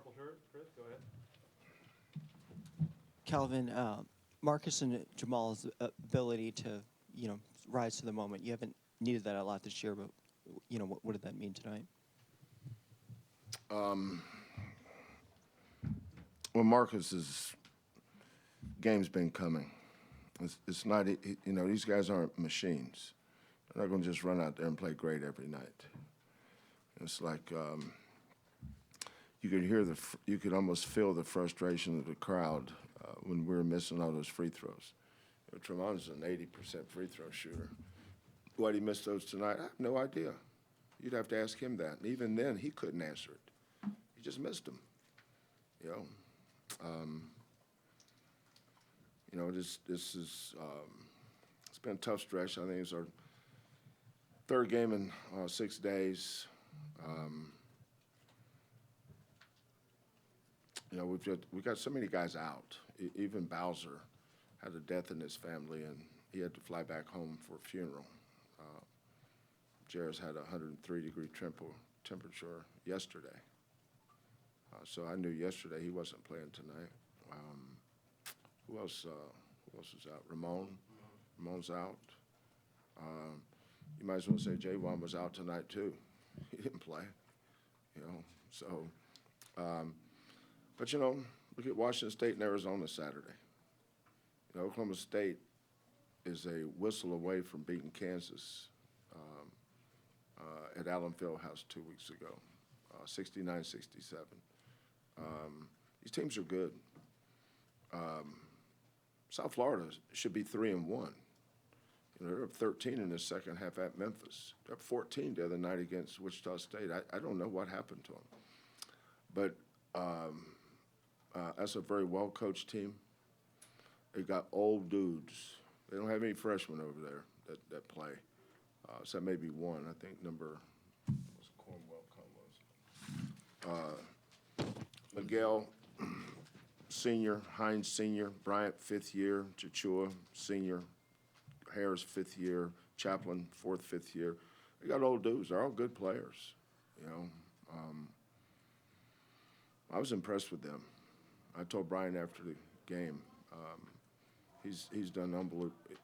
purple shirt. Chris, go ahead. Kelvin, Marcus and Jamal's ability to, rise to the moment. You haven't needed that a lot this year, but, what did that mean tonight? Well, Marcus's game's been coming. It's not, these guys aren't machines. They're not going to just run out there and play great every night. It's like you could almost feel the frustration of the crowd when we were missing all those free throws. Tremon's an 80% free throw shooter. Why'd he miss those tonight? I have no idea. You'd have to ask him that. And even then, he couldn't answer it. He just missed them. This is it's been a tough stretch. I think it's our third game in 6 days. We've got so many guys out. Even Bowser had a death in his family, and he had to fly back home for a funeral. Jairus had a 103-degree temperature yesterday. So I knew yesterday he wasn't playing tonight. Who else was out? Ramon's out. You might as well say J1 was out tonight too. He didn't play. So. But look at Washington State and Arizona Saturday. Oklahoma State is a whistle away from beating Kansas at Allen Fieldhouse 2 weeks ago, 69-67. These teams are good. South Florida should be 3-1. They're up 13 in the second half at Memphis. They're up 14 the other night against Wichita State. I don't know what happened to them. But that's a very well-coached team. They got old dudes. They don't have any freshmen over there that play. So maybe one. I think number was Cornwell. Miguel, senior. Hines, senior. Bryant, 5th year. Chachua, senior. Harris, 5th year. Chaplin, 4th, 5th year. They got old dudes. They're all good players. I was impressed with them. I told Brian after the game, he's done an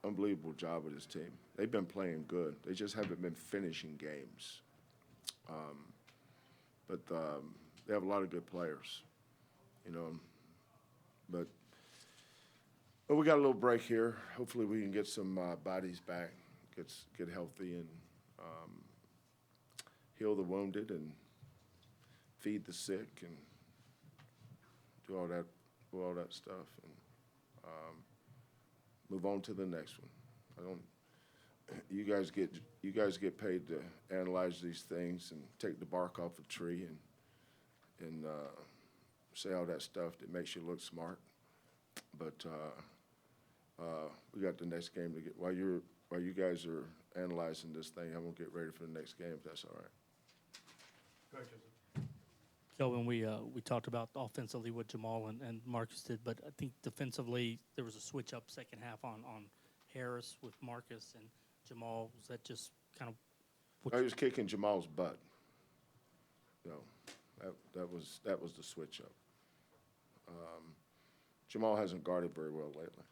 unbelievable job with his team. They've been playing good. They just haven't been finishing games. But they have a lot of good players, But we got a little break here. Hopefully we can get some bodies back, get healthy, and heal the wounded and feed the sick and do all that stuff and move on to the next one. You guys get paid to analyze these things and take the bark off a tree and say all that stuff that makes you look smart. But we got the next game to get. While you guys are analyzing this thing, I'm gonna get ready for the next game if that's all right. Go ahead, Joseph. Kelvin, we talked about offensively what Jamal and Marcus did, but I think defensively there was a switch up second half on Harris with Marcus and Jamal. Was that just kind of? He was kicking Jamal's butt. That was the switch up. Jamal hasn't guarded very well lately.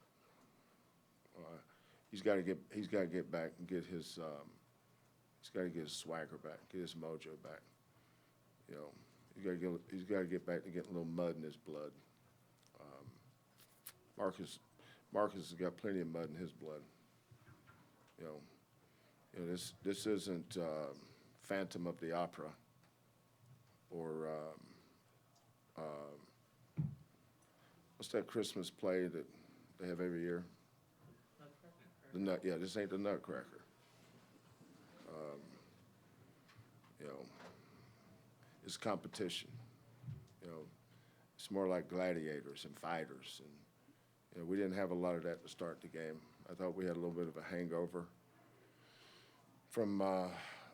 He's got to get back and get his. He's got to get his swagger back, get his mojo back. He's got to get back to getting a little mud in his blood. Marcus has got plenty of mud in his blood. This isn't Phantom of the Opera or what's that Christmas play that they have every year? Nutcracker. This ain't the Nutcracker. It's competition. It's more like gladiators and fighters, and we didn't have a lot of that to start the game. I thought we had a little bit of a hangover from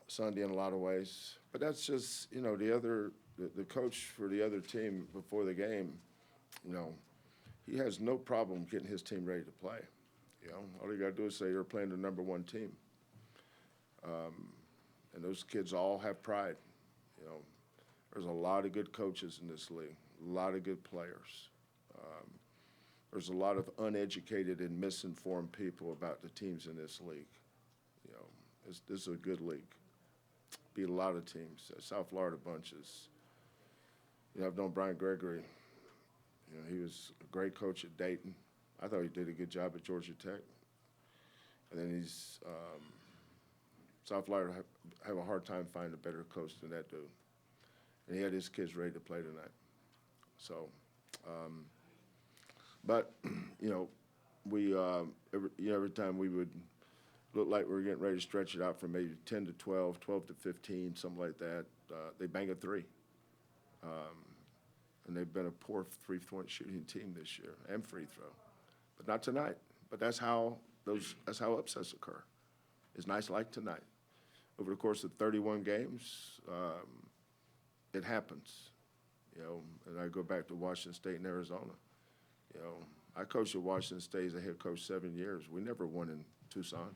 Sunday in a lot of ways, but that's just the coach for the other team before the game. He has no problem getting his team ready to play. All you got to do is say you're playing the number one team, and those kids all have pride. There's a lot of good coaches in this league, a lot of good players. There's a lot of uneducated and misinformed people about the teams in this league. You know, this is a good league. Beat a lot of teams. South Florida bunches. You know, I've known Brian Gregory. You know, he was a great coach at Dayton. I thought he did a good job at Georgia Tech. And then South Florida have a hard time finding a better coach than that dude. And he had his kids ready to play tonight. So, but, you know, every time we would look like we were getting ready to stretch it out from maybe 10 to 12, 12 to 15, something like that, they bang a three. And they've been a poor three-point shooting team this year, and free throw. But not tonight. But that's how upsets occur. It's nights like tonight. Over the course of 31 games, it happens. You know, and I go back to Washington State and Arizona. You know, I coached at Washington State as a head coach 7 years. We never won in Tucson.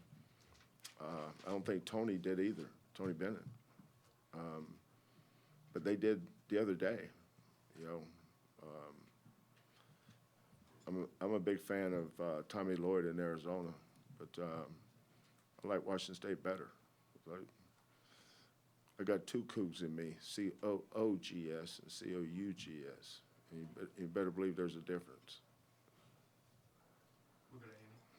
I don't think Tony did either, Tony Bennett. But they did the other day. You know, I'm a big fan of Tommy Lloyd in Arizona, but I like Washington State better. I got two Cougs in me, C-O-O-G-S and C-O-U-G-S. And you better believe there's a difference. We'll go to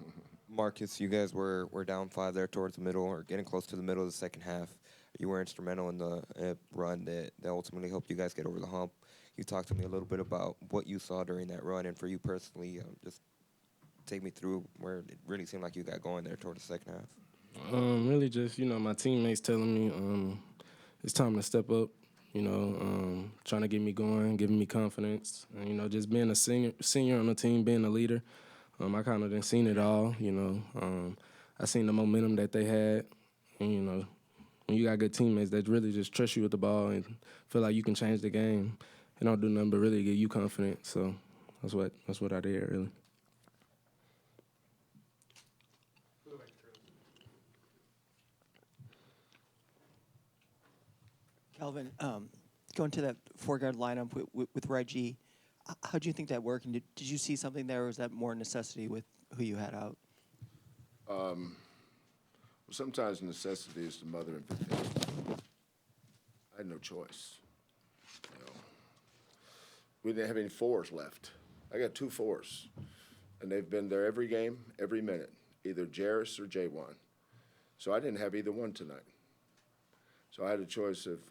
Amy. Marcus, you guys were down 5 there towards the middle, or getting close to the middle of the second half. You were instrumental in the run that ultimately helped you guys get over the hump. You talked to me a little bit about what you saw during that run, and for you personally, just take me through where it really seemed like you got going there toward the second half. Really just, you know, my teammates telling me it's time to step up, you know, trying to get me going, giving me confidence. And, you know, just being a senior on the team, being a leader. I kind of done seen it all, you know. I seen the momentum that they had. And, you know, when you got good teammates that really just trust you with the ball and feel like you can change the game, they don't do nothing but really give you confidence. So that's what I did, really. We'll go back to Chris. Kelvin, going to that four-guard lineup with Reggie, how do you think that worked? And did you see something there, or was that more necessity with who you had out? Well, sometimes necessity is the mother of invention. I had no choice. You know, we didn't have any fours left. I got 2 fours, and they've been there every game, every minute, either Jarris or J1. So I didn't have either one tonight. So I had a choice of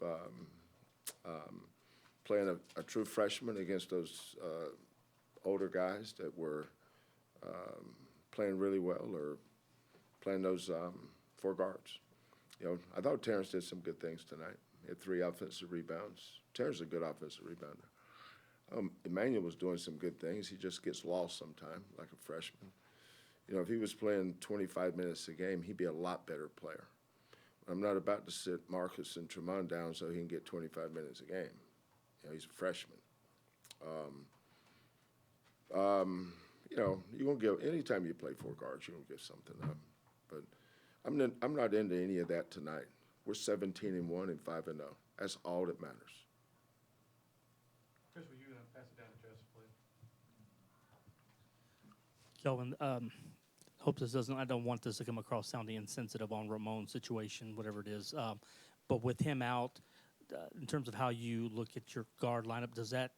playing a true freshman against those older guys that were playing really well, or playing those 4 guards. You know, I thought Terrence did some good things tonight. He had 3 offensive rebounds. Terrence is a good offensive rebounder. Emmanuel was doing some good things. He just gets lost sometime, like a freshman. You know, if he was playing 25 minutes a game, he'd be a lot better player. I'm not about to sit Marcus and Tremont down so he can get 25 minutes a game. You know, he's a freshman. You know, you won't give, anytime you play 4 guards, you won't give something up. But I'm not into any of that tonight. We're 17-1 and 5-0. That's all that matters. Chris, will you pass it down to Joseph, please? Kelvin, hope this doesn't. I don't want this to come across sounding insensitive on Ramon's situation, whatever it is. But with him out, in terms of how you look at your guard lineup, does that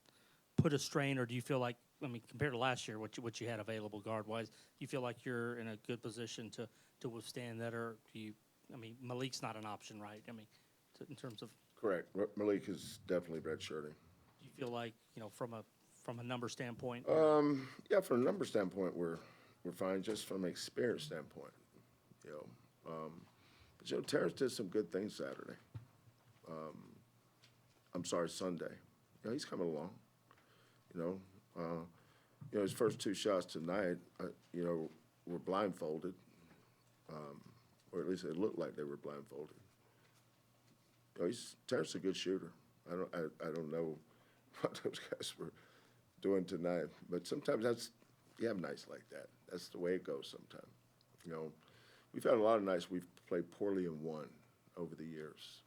put a strain, or do you feel like, I mean, compared to last year, what you had available guard-wise, do you feel like you're in a good position to withstand that, or do you? I mean, Malik's not an option, right? I mean, in terms of. Correct. Malik is definitely redshirting. Do you feel like, you know, from a number standpoint? Yeah, from a number standpoint, we're fine. Just from an experience standpoint, you know. But you know, Terrence did some good things Saturday. Sunday. You know, he's coming along. You know, his first 2 shots tonight, you know, were blindfolded, or at least it looked like they were blindfolded. You know, Terrence is a good shooter. I don't know what those guys were doing tonight, but sometimes you have nights like that. That's the way it goes sometimes. You know, we've had a lot of nights we've played poorly and won over the years,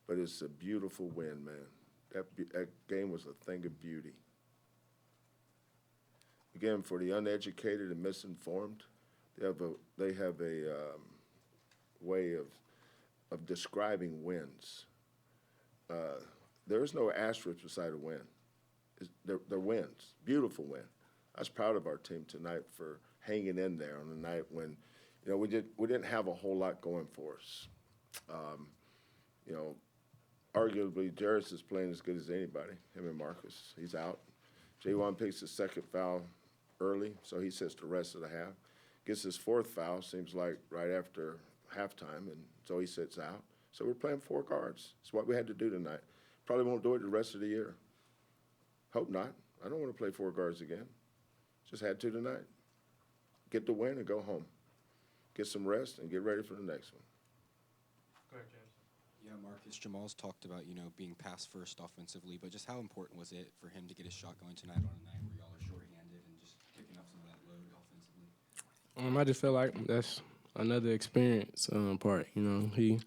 but it's a beautiful win, man. That game was a thing of beauty. Again, for the uneducated and misinformed, they have a way of describing wins. There is no asterisk beside a win. They're wins, beautiful win. I was proud of our team tonight for hanging in there on a night when, we didn't have a whole lot going for us. Arguably, Jarris is playing as good as anybody, him and Marcus. He's out. J1 picks his second foul early, so he sits the rest of the half. Gets his fourth foul, seems like right after halftime, and so he sits out. So we're playing 4 guards. It's what we had to do tonight. Probably won't do it the rest of the year. Hope not. I don't want to play 4 guards again. Just had to tonight. Get the win and go home. Get some rest and get ready for the next one. Go ahead, James. Yeah, Marcus, Jamal's talked about, being pass first offensively, but just how important was it for him to get his shot going tonight on a night where y'all are shorthanded and just picking up some of that load offensively? I just feel like that's another experience part. He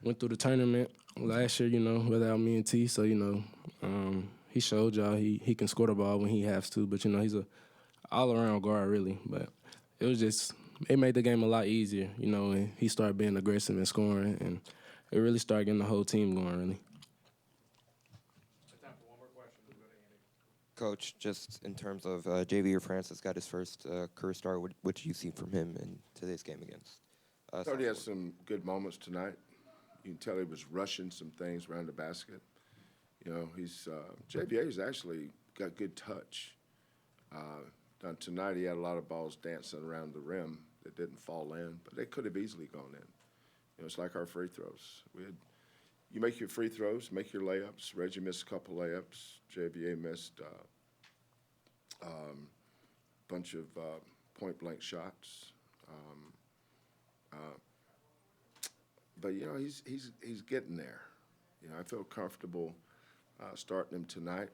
went through the tournament last year, without me and T. So, he showed y'all he can score the ball when he has to. But, he's a all-around guard, really. But it made the game a lot easier, and he started being aggressive and scoring. And it really started getting the whole team going, really. Time for one more question. We'll go to Andy. Coach, just in terms of JV Francis got his first career start, what did you see from him in today's game against? I thought he had Southwood? some good moments tonight. You can tell he was rushing some things around the basket. JVA's actually got good touch. Tonight he had a lot of balls dancing around the rim that didn't fall in, but they could have easily gone in. It's like our free throws. You make your free throws, make your layups. Reggie missed a couple layups. JVA missed a bunch of point-blank shots. But he's getting there. I feel comfortable starting him tonight.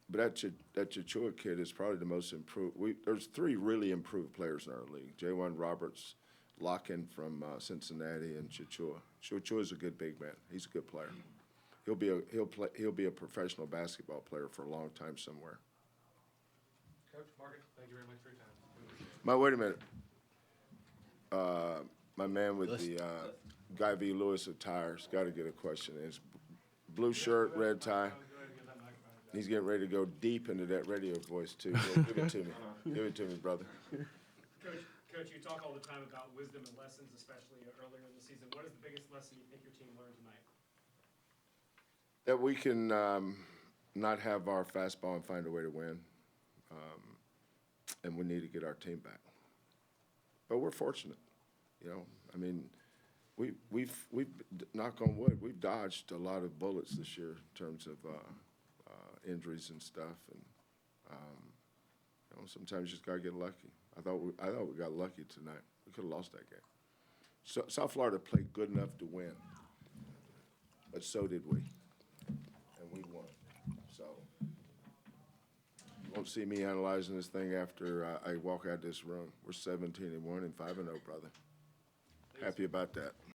But that Chichua kid is probably the most improved. There's 3 really improved players in our league: J1 Roberts, Locken from Cincinnati, and Chichua. Chichua is a good big man. He's a good player. He'll be a professional basketball player for a long time somewhere. Coach, Marcus, thank you very much for your time. Wait a minute. My man with the Guy V. Lewis attire's got to get a question. It's blue shirt, red tie. Go ahead and give that microphone. He's getting ready to go deep into that radio voice, too. So give it to me. Give it to me, brother. Coach, you talk all the time about wisdom and lessons, especially earlier in the season. What is the biggest lesson you think your team learned tonight? That we can not have our fastball and find a way to win. And we need to get our team back. But we're fortunate, we've knock on wood, we've dodged a lot of bullets this year in terms of injuries and stuff, and sometimes you just gotta get lucky. I thought we got lucky tonight. We could have lost that game. So, South Florida played good enough to win, but so did we, and we won. So you won't see me analyzing this thing after I walk out this room. We're 17-1 and 5-0, brother. Happy about that.